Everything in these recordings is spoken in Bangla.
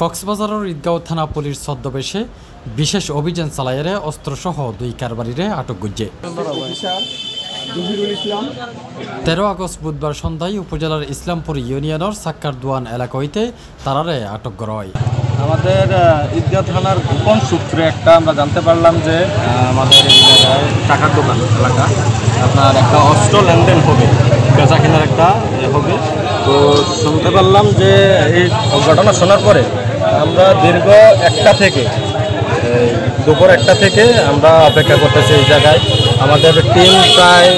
কক্সবাজারের ঈদগাঁও থানা পুলিশ ছদ্মবেশে বিশেষ অভিযান চালাইয়ে অস্ত্রসহ 2 কারবারিরে আটক করছে। 13 আগস্ট বুধবার সন্ধ্যায় উপজেলার ইসলামপুর ইউনিয়নের সাক্কার দোয়ান এলাকা হইতে তারারে আটক করা হয়। আমাদের ঈদগাঁও থানার গোপন সূত্রে আমরা জানতে পারলাম যে আমাদের এই জায়গায় টাকার দোকান এলাকা আপনার একটা অস্ত্র লেনদেন হবে, বেচা কেনার একটা হবে। তো শুনতে পারলাম যে এই ঘটনা শোনার পরে আমরা দীর্ঘ দুপুর 1টা থেকে আমরা অপেক্ষা করতেছি এই জায়গায়। আমাদের টিম প্রায়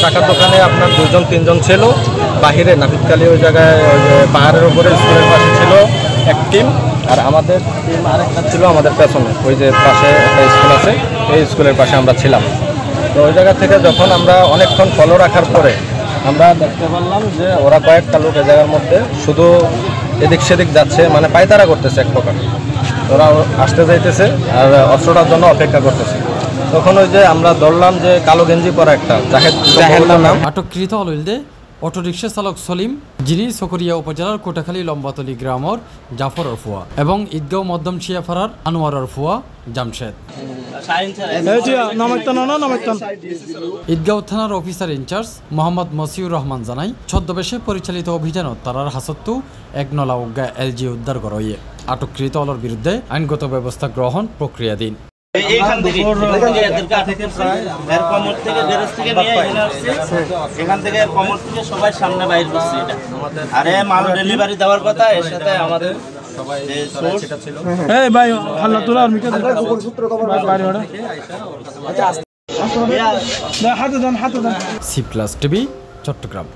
টাকার দোকানে আপনার 2-3 ছিল, বাহিরে নাপিতকালী ওই জায়গায় পাহাড়ের উপরে স্কুলের পাশে ছিল এক টিম, আর আমাদের টিম আরেকটা ছিল আমাদের পেছনে, ওই যে পাশে একটা স্কুল আছে, এই স্কুলের পাশে আমরা ছিলাম। তো ওই জায়গা থেকে যখন আমরা অনেকক্ষণ ফলো রাখার পরে আমরা দেখতে পারলাম যে ওরা কয়েকটা লোক এই জায়গার মধ্যে শুধু এদিক সেদিক যাচ্ছে, মানে পায়তারা করতেছে এক প্রকার। ওরা আসতে যাইতেছে আর অস্ত্রটার জন্য অপেক্ষা করতেছে। তখন ওই যে আমরা ধরলাম যে কালো গেঞ্জি পরা একটা জাহেদ নাম। আটককৃত হলদে অটোরিকশা চালক সলিম, যিনি চকরিয়া উপজেলার কোটাখালী লম্বাতলী গ্রামের জাফর ফুয়া এবং ঈদগাঁও মধ্যম শিয়াফাড়ার আনোয়ার ফুয়া জামশেদ। ঈদগাঁও থানার অফিসার ইনচার্জ মোহাম্মদ মসিউর রহমান জানাই, ছদ্মবেশে পরিচালিত অভিযানত তারার হাসত্তু এক নলা উজ্ঞা এলজি উদ্ধার করা হয়ে আটককৃত হলের বিরুদ্ধে আইনগত ব্যবস্থা গ্রহণ প্রক্রিয়াধীন। এখান থেকে সবাই সামনে বাইর করছে, আরে মাল ডেলিভারি দেওয়ার কথা, এর সাথে আমাদের C+ টিভি চট্টগ্রাম।